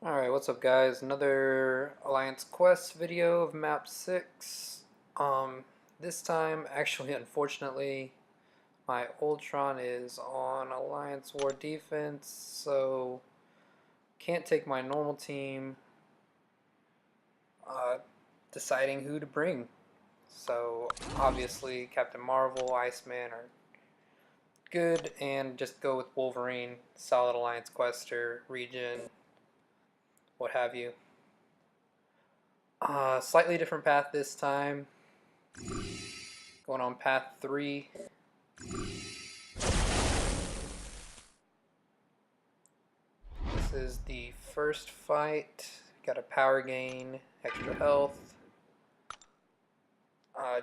Alright, what's up guys? Another Alliance Quest video of map 6. This time, actually unfortunately, my Ultron is on Alliance War defense, so can't take my normal team deciding who to bring. So obviously Captain Marvel, Iceman are good, and just go with Wolverine, solid Alliance Quester, Regen, what have you. Slightly different path this time. Going on path 3. This is the first fight. Got a power gain, extra health.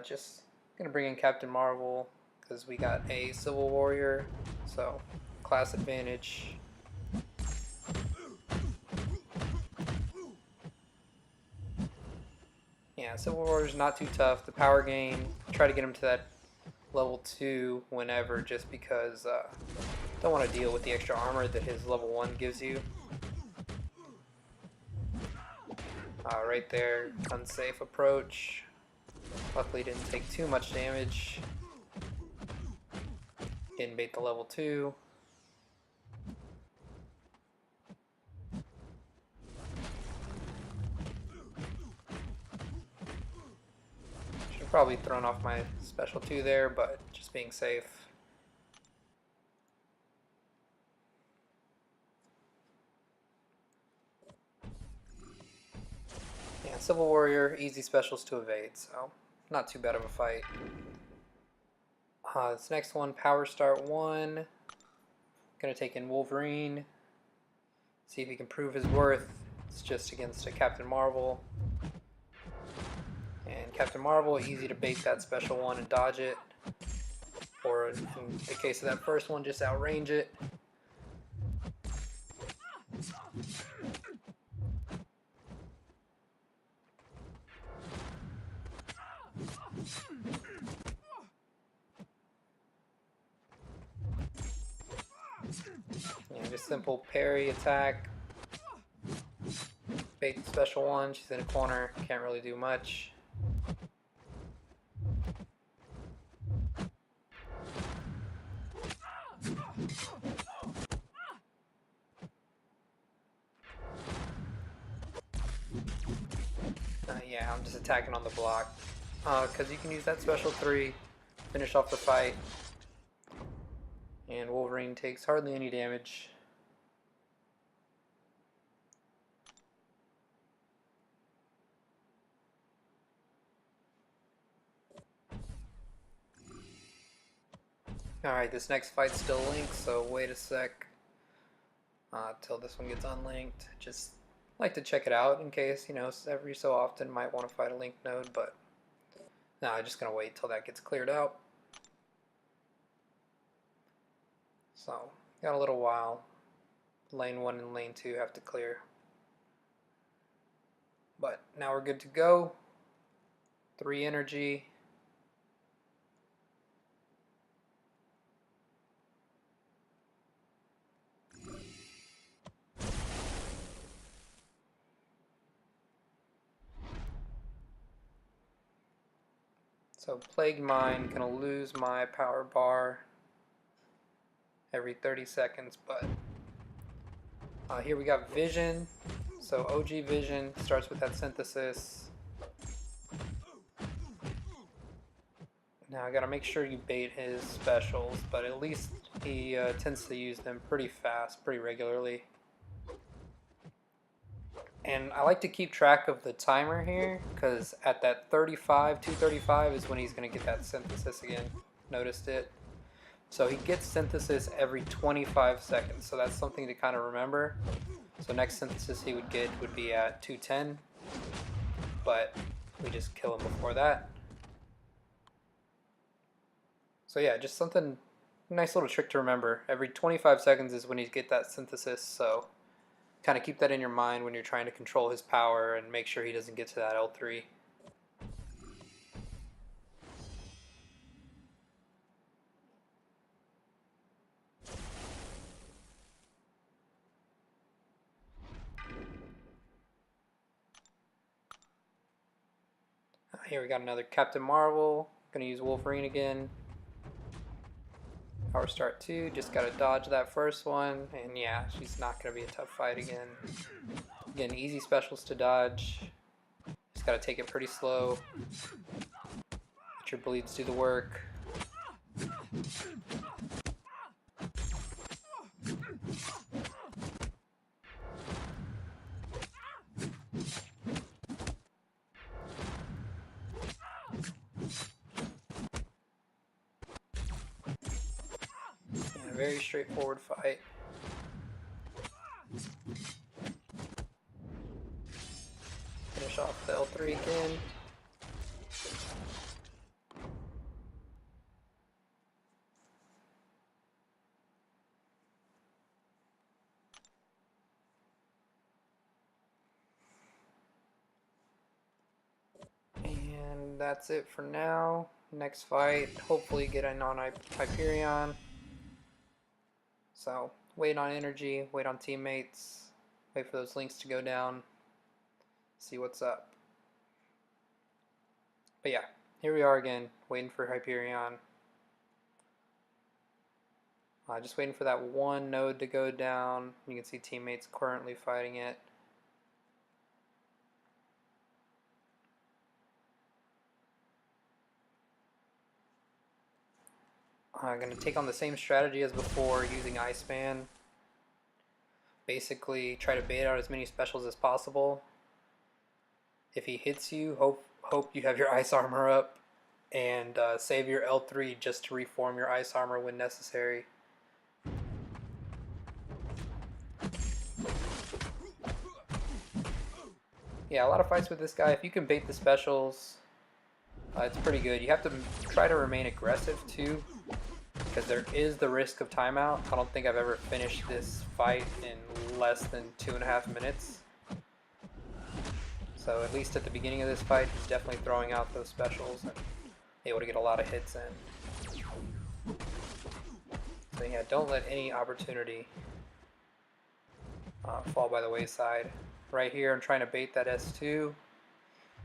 Just gonna bring in Captain Marvel because we got a Civil Warrior, so class advantage. Yeah, Civil Warrior's not too tough. The power gain, try to get him to that level 2 whenever, just because don't want to deal with the extra armor that his level 1 gives you. Right there, unsafe approach. Luckily didn't take too much damage. Didn't bait the level 2. Should have probably thrown off my special 2 there, but just being safe. Yeah, Civil Warrior, easy specials to evade, so not too bad of a fight. This next one, Power Start 1. Gonna take in Wolverine. See if he can prove his worth. It's just against a Captain Marvel. And Captain Marvel, easy to bait that special 1 and dodge it. Or in the case of that first one, just outrange it. Yeah, just simple parry attack. Bait the special 1, she's in a corner, can't really do much. Yeah, I'm just attacking on the block. Because you can use that special 3, finish off the fight. And Wolverine takes hardly any damage. Alright, this next fight's still linked, so wait a sec till this one gets unlinked. Just like to check it out in case, every so often might want to fight a linked node, but no, I'm just going to wait till that gets cleared out. So, got a little while. Lane 1 and lane 2 have to clear. But now we're good to go. 3 energy. So Plague Mine, gonna lose my power bar every 30 seconds, but here we got Vision. So OG Vision starts with that synthesis. Now I gotta make sure you bait his specials, but at least he tends to use them pretty fast, pretty regularly. And I like to keep track of the timer here, because at that 235 is when he's going to get that synthesis again. Noticed it? So he gets synthesis every 25 seconds, so that's something to kind of remember. So next synthesis he would get would be at 210, but we just kill him before that. So yeah, just something, nice little trick to remember. Every 25 seconds is when he get that synthesis, so kind of keep that in your mind when you're trying to control his power and make sure he doesn't get to that L3. Here we got another Captain Marvel. Gonna use Wolverine again. Power Start 2, just gotta dodge that first one, and yeah, she's not gonna be a tough fight again. Again, easy specials to dodge. Just gotta take it pretty slow. Let your bleeds do the work. Yeah, very straightforward fight. Finish off the L3 again. And that's it for now. Next fight, hopefully get a non-Hyperion. So, wait on energy, wait on teammates, wait for those links to go down, see what's up. But yeah, here we are again, waiting for Hyperion. Just waiting for that one node to go down. You can see teammates currently fighting it. I'm going to take on the same strategy as before, using Iceman. Basically, try to bait out as many specials as possible. If he hits you, hope you have your ice armor up, and save your L3 just to reform your ice armor when necessary. Yeah, a lot of fights with this guy. If you can bait the specials, it's pretty good. You have to try to remain aggressive too, because there is the risk of timeout. I don't think I've ever finished this fight in less than 2.5 minutes. So at least at the beginning of this fight, he's definitely throwing out those specials and able to get a lot of hits in. So yeah, don't let any opportunity fall by the wayside. Right here, I'm trying to bait that S2.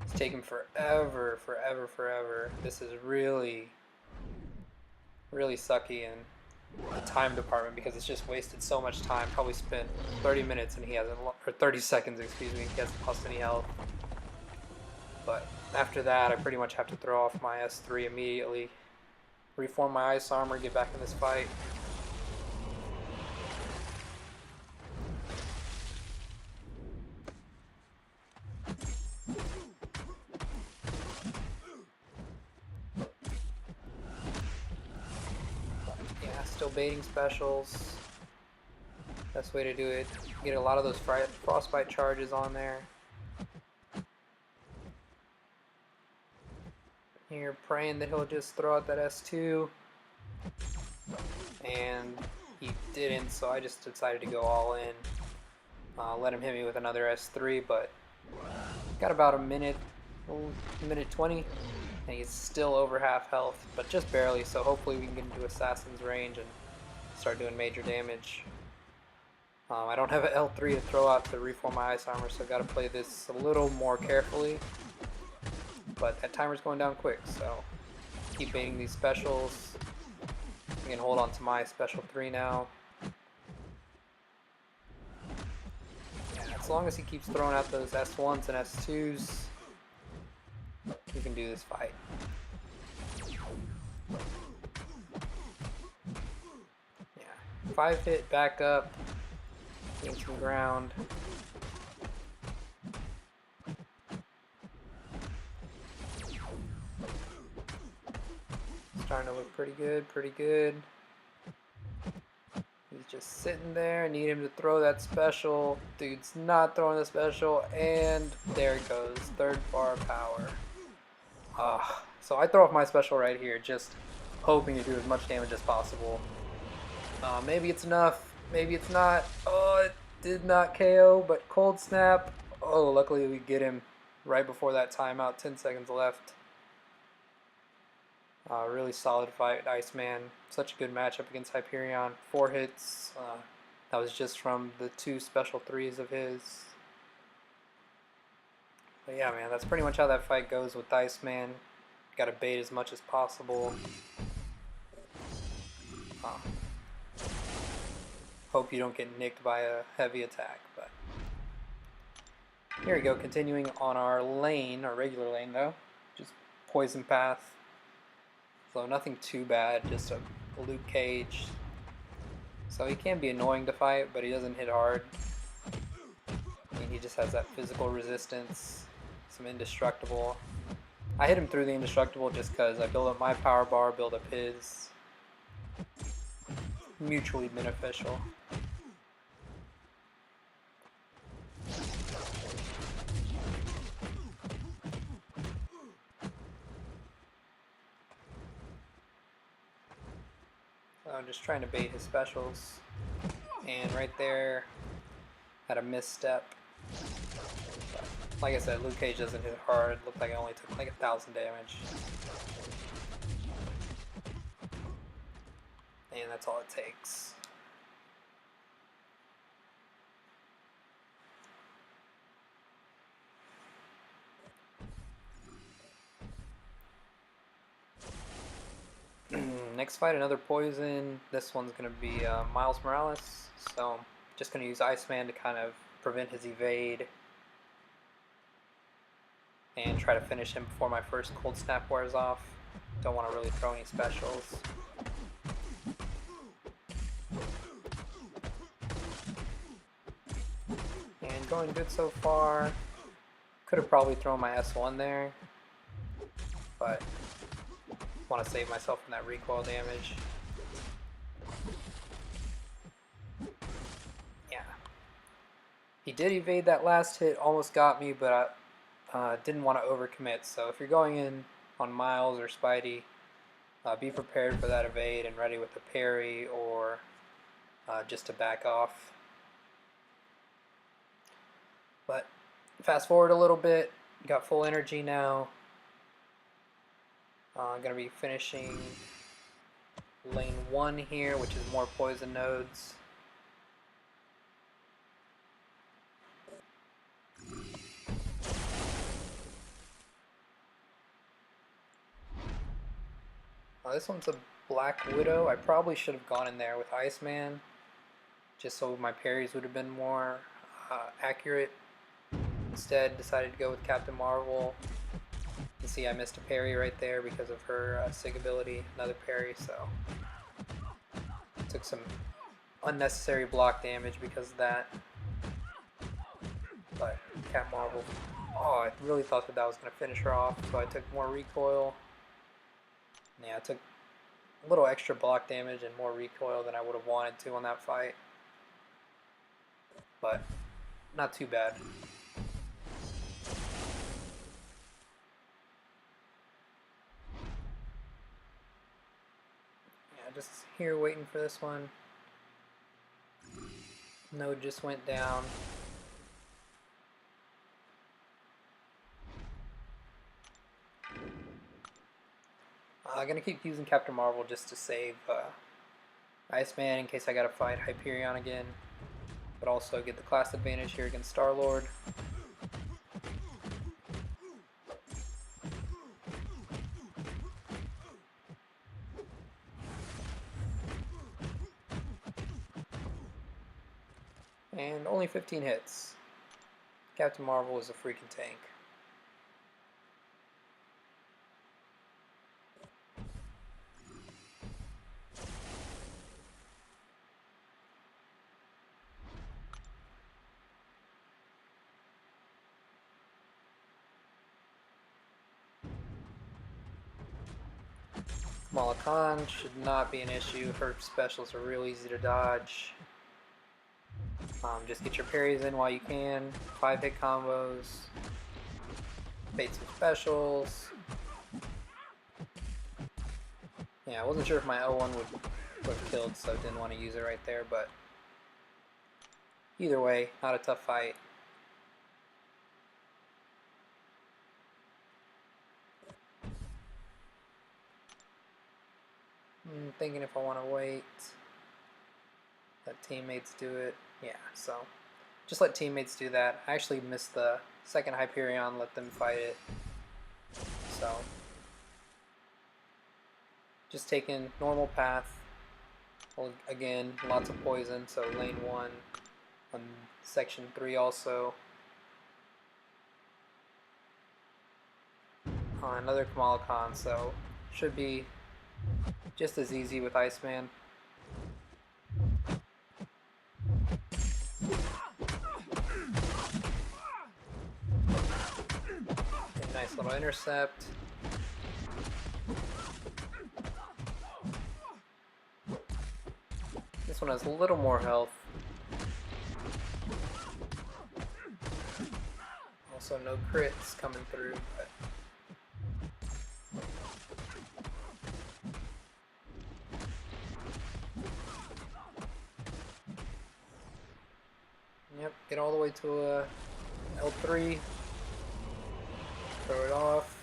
It's taking forever. This is really sucky in the time department because it's just wasted so much time. Probably spent 30 minutes and he hasn't, or 30 seconds, excuse me, he hasn't lost any health. But after that, I pretty much have to throw off my S3 immediately, reform my ice armor, get back in this fight. Still baiting specials. Best way to do it. Get a lot of those frostbite charges on there. You're praying that he'll just throw out that S2. And he didn't, so I just decided to go all in. Let him hit me with another S3, but got about a minute 20. And he's still over half health, but just barely, so hopefully we can get into Assassin's range and start doing major damage. I don't have an L3 to throw out to reform my ice armor, so I've got to play this a little more carefully. But that timer's going down quick, so keep baiting these specials. I can hold on to my special 3 now. Yeah, as long as he keeps throwing out those S1s and S2s, we can do this fight. Yeah, 5-hit back up, gain some ground. Starting to look pretty good. He's just sitting there. I need him to throw that special. Dude's not throwing the special, and there it goes. 3rd bar power. So I throw off my special right here, just hoping to do as much damage as possible. Maybe it's enough, maybe it's not. Oh, it did not KO, but cold snap. Oh, luckily we get him right before that timeout, 10 seconds left. Really solid fight, Iceman. Such a good matchup against Hyperion. 4 hits. That was just from the 2 special 3s of his. But yeah, man, that's pretty much how that fight goes with Iceman. Gotta bait as much as possible. Hope you don't get nicked by a heavy attack, but here we go, continuing on our lane, our regular lane though, just poison path. So nothing too bad, just a Luke Cage. So he can be annoying to fight, but he doesn't hit hard. I mean, he just has that physical resistance, some indestructible. I hit him through the indestructible just because I build up my power bar, build up his. Mutually beneficial. So I'm just trying to bait his specials. And right there, had a misstep. But like I said, Luke Cage doesn't hit hard. It looked like I only took like 1,000 damage. And that's all it takes. Next fight, another poison. This one's going to be Miles Morales. So I'm just going to use Iceman to kind of prevent his evade. And try to finish him before my first cold snap wears off. Don't want to really throw any specials. And going good so far. Could have probably thrown my S1 there, but want to save myself from that recoil damage. Yeah. He did evade that last hit, almost got me, but I didn't want to overcommit. So if you're going in on Miles or Spidey, be prepared for that evade and ready with the parry or just to back off. But fast forward a little bit, got full energy now. I'm going to be finishing lane 1 here, which is more poison nodes. This one's a Black Widow. I probably should have gone in there with Iceman, just so my parries would have been more accurate. Instead, decided to go with Captain Marvel. You see I missed a parry right there because of her SIG ability, another parry, so took some unnecessary block damage because of that. But Cap Marvel, oh, I really thought that was going to finish her off, so I took more recoil. Yeah, I took a little extra block damage and more recoil than I would have wanted to on that fight. But not too bad. Yeah, just here waiting for this one. Node just went down. I'm going to keep using Captain Marvel just to save Iceman in case I got to fight Hyperion again. But also get the class advantage here against Star-Lord. And only 15 hits. Captain Marvel is a freaking tank. Kamala Khan should not be an issue. Her specials are real easy to dodge. Just get your parries in while you can. 5-hit combos. Bait some specials. Yeah, I wasn't sure if my L1 would have killed, so I didn't want to use it right there, but either way, not a tough fight. I'm thinking if I want to wait, let teammates do it. Yeah, so just let teammates do that. I actually missed the second Hyperion, let them fight it. So, just taking normal path. Well, again, lots of poison, so lane 1 on section 3 also. Another Kamala Khan, so should be just as easy with Iceman. A nice little intercept. This one has a little more health. Also no crits coming through, but yep, get all the way to a L3, throw it off,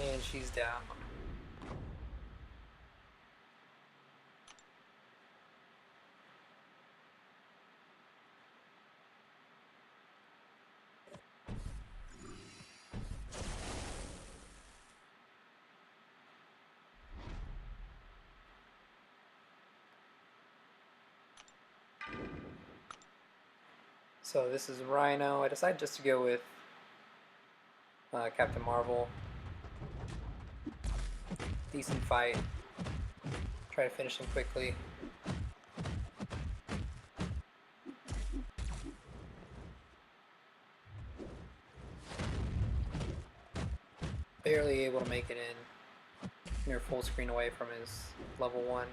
and she's down. So this is Rhino. I decided just to go with Captain Marvel. Decent fight. Try to finish him quickly. Barely able to make it in. Near full screen away from his level 1.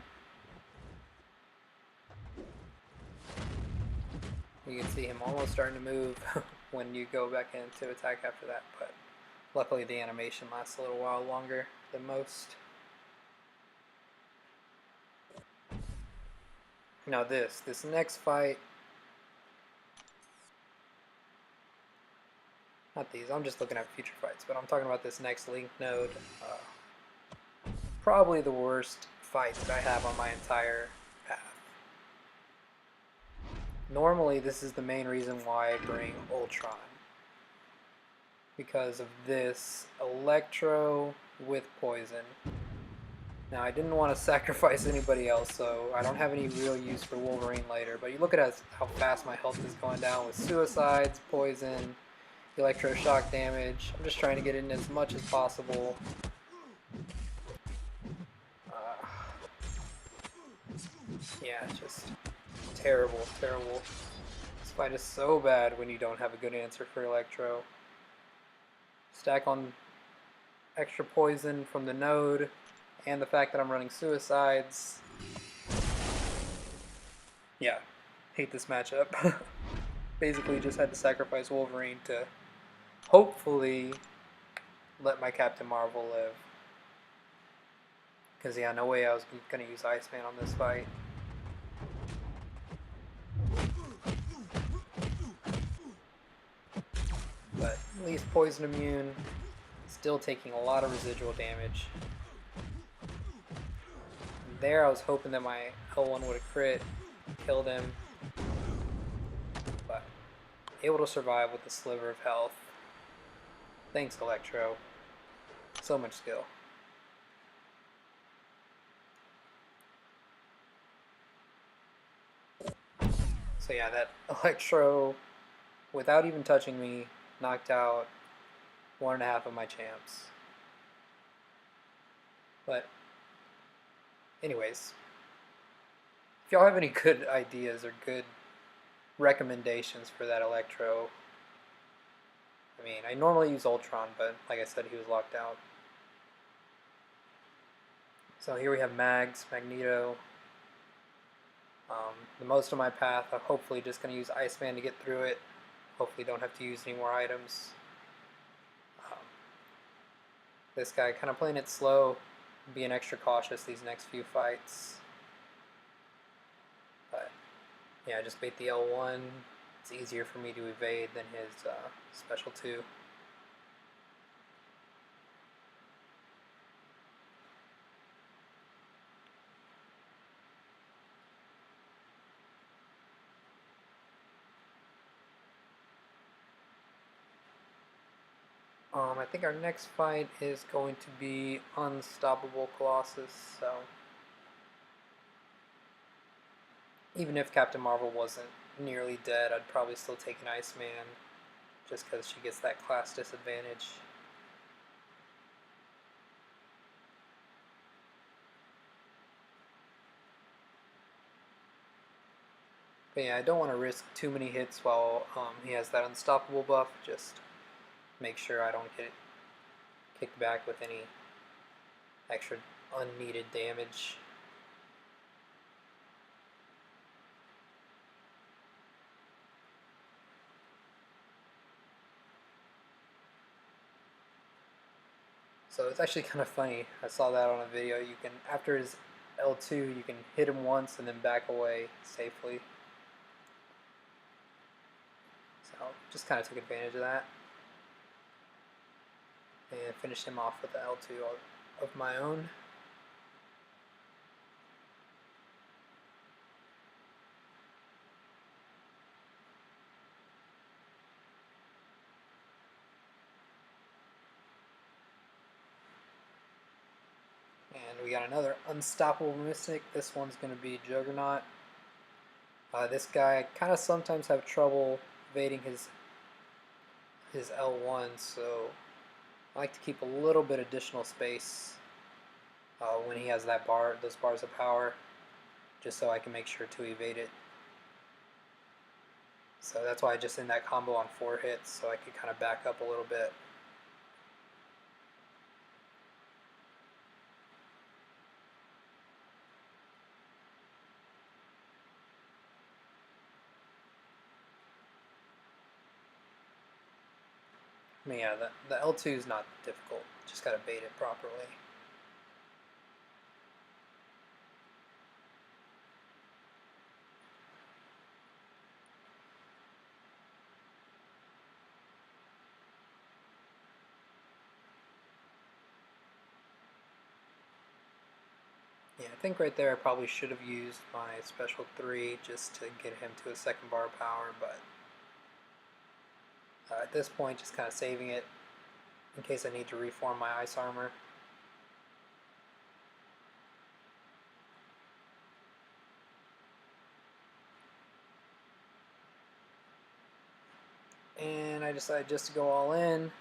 You can see him almost starting to move when you go back in to attack after that, but luckily the animation lasts a little while longer than most. Now this next fight, not these, I'm just looking at future fights, but I'm talking about this next link node. Probably the worst fight that I have on my entire path. Normally this is the main reason why I bring Ultron. Because of this Electro with poison. Now I didn't want to sacrifice anybody else, so I don't have any real use for Wolverine later, but you look at how fast my health is going down with suicides, poison, electroshock damage. I'm just trying to get in as much as possible. Yeah, it's just terrible, terrible. This fight is so bad when you don't have a good answer for Electro. Stack on extra poison from the node, and the fact that I'm running suicides. Yeah, hate this matchup. Basically just had to sacrifice Wolverine to hopefully let my Captain Marvel live. Because yeah, no way I was going to use Iceman on this fight. But at least poison immune, still taking a lot of residual damage. And there I was hoping that my L1 would have crit, killed him. But able to survive with a sliver of health. Thanks, Electro. So much skill. So yeah, that Electro, without even touching me, knocked out 1.5 of my champs. But anyways, if y'all have any good ideas or good recommendations for that Electro, I mean, I normally use Ultron, but like I said, he was locked out. So here we have Mags, Magneto. The most of my path, I'm hopefully just going to use Iceman to get through it. Hopefully don't have to use any more items. This guy kind of playing it slow, being extra cautious these next few fights. But yeah, just bait the L1. It's easier for me to evade than his special 2. I think our next fight is going to be Unstoppable Colossus, so even if Captain Marvel wasn't nearly dead, I'd probably still take an Iceman, just because she gets that class disadvantage. But yeah, I don't want to risk too many hits while he has that Unstoppable buff, just make sure I don't get kicked back with any extra unneeded damage. So it's actually kind of funny. I saw that on a video. You can, after his L2, you can hit him once and then back away safely. So just kind of took advantage of that. And finished him off with the L2 of my own. And we got another Unstoppable Mystic. This one's going to be Juggernaut. This guy, I kind of sometimes have trouble evading his L1, so I like to keep a little bit additional space when he has those bars of power, just so I can make sure to evade it. So that's why I just end that combo on 4 hits, so I could kind of back up a little bit. I mean, yeah, the L2 is not difficult, just gotta bait it properly. Yeah, I think right there I probably should have used my special 3 just to get him to a second bar of power, but at this point just kind of saving it in case I need to reform my ice armor. And I decided just to go all in.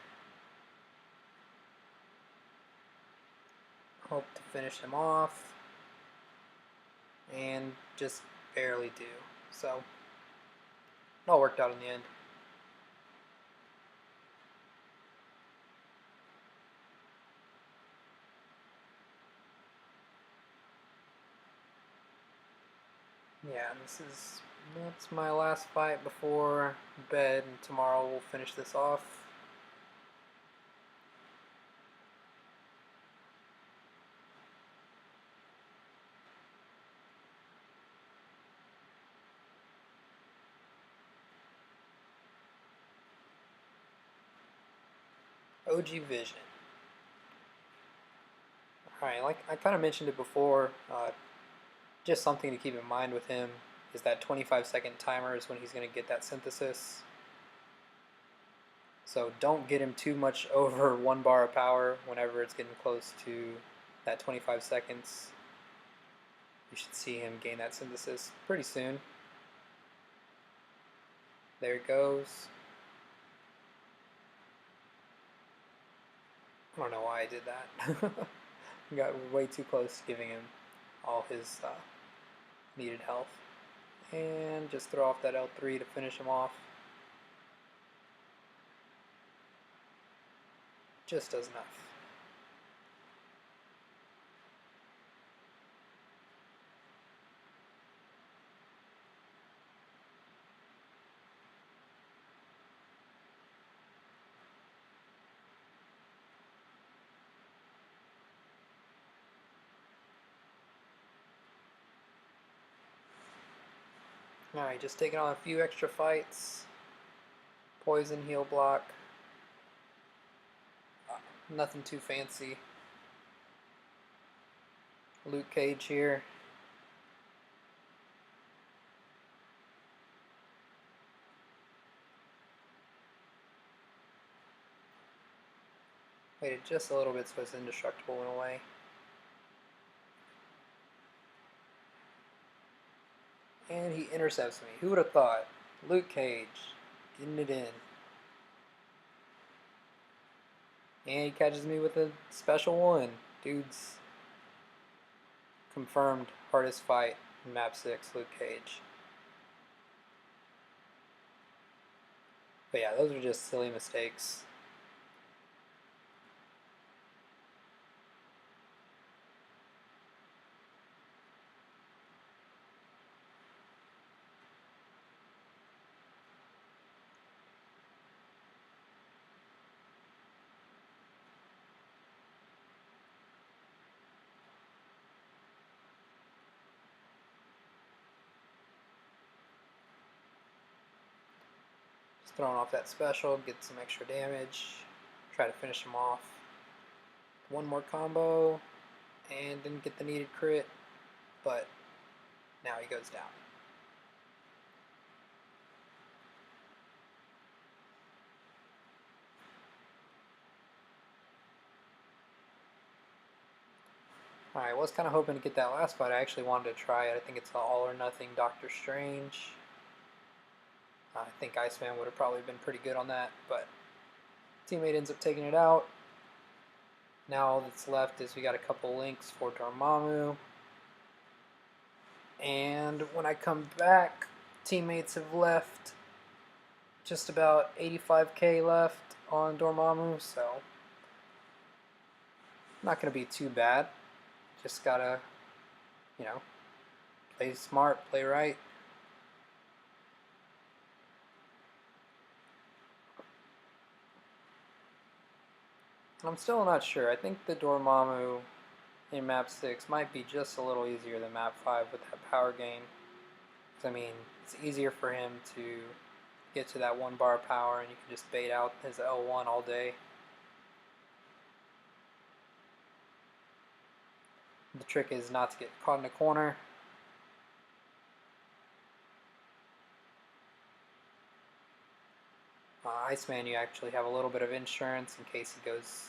Hope to finish him off. And just barely do. So, it all worked out in the end. Yeah, that's my last fight before bed, and tomorrow we'll finish this off. OG Vision. Alright, like I kind of mentioned it before, just something to keep in mind with him is that 25-second timer is when he's going to get that synthesis. So don't get him too much over 1 bar of power whenever it's getting close to that 25 seconds. You should see him gain that synthesis pretty soon. There it goes. I don't know why I did that. Got way too close to giving him all his needed health. And just throw off that L3 to finish him off. Just does enough. Alright, just taking on a few extra fights. Poison, heal block. Nothing too fancy. Luke Cage here. Waited just a little bit so his indestructible went away. And he intercepts me. Who would have thought? Luke Cage getting it in. And he catches me with a special one. Dude's confirmed hardest fight in map 6, Luke Cage. But yeah, those are just silly mistakes. Just throwing off that special, get some extra damage, try to finish him off. One more combo, and didn't get the needed crit, but now he goes down. Alright, was kind of hoping to get that last fight. I actually wanted to try it. I think it's an all or nothing Doctor Strange. I think Iceman would have probably been pretty good on that, but teammate ends up taking it out. Now all that's left is we got a couple links for Dormammu. And when I come back, teammates have left just about 85k left on Dormammu, so not going to be too bad. Just gotta, play smart, play right. I'm still not sure. I think the Dormammu in map 6 might be just a little easier than map 5 with that power gain. I mean, it's easier for him to get to that 1 bar power and you can just bait out his L1 all day. The trick is not to get caught in a corner. Iceman, you actually have a little bit of insurance in case he goes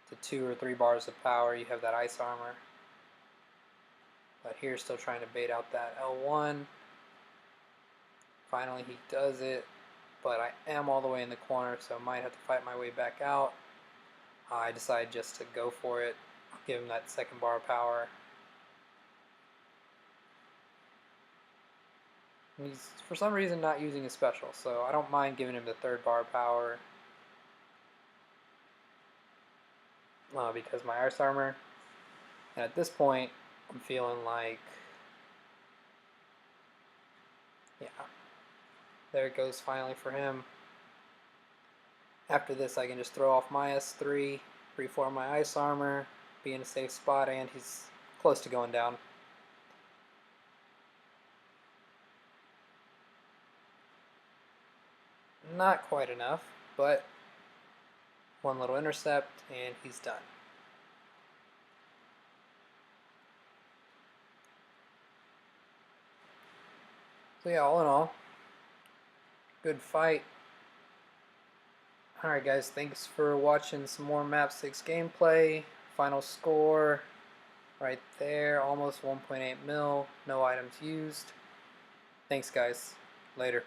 to 2 or 3 bars of power. You have that ice armor. But here, still trying to bait out that L1. Finally, he does it. But I am all the way in the corner, so I might have to fight my way back out. I decide just to go for it. Give him that 2nd bar of power. He's, for some reason, not using his special, so I don't mind giving him the 3rd bar of power. Because my ice armor. And at this point, I'm feeling like, yeah, there it goes finally for him. After this, I can just throw off my S3, reform my ice armor, be in a safe spot, and he's close to going down. Not quite enough, but one little intercept, and he's done. So yeah, all in all, good fight. Alright guys, thanks for watching some more Map 6 gameplay. Final score right there, almost 1.8 mil, no items used. Thanks guys, later.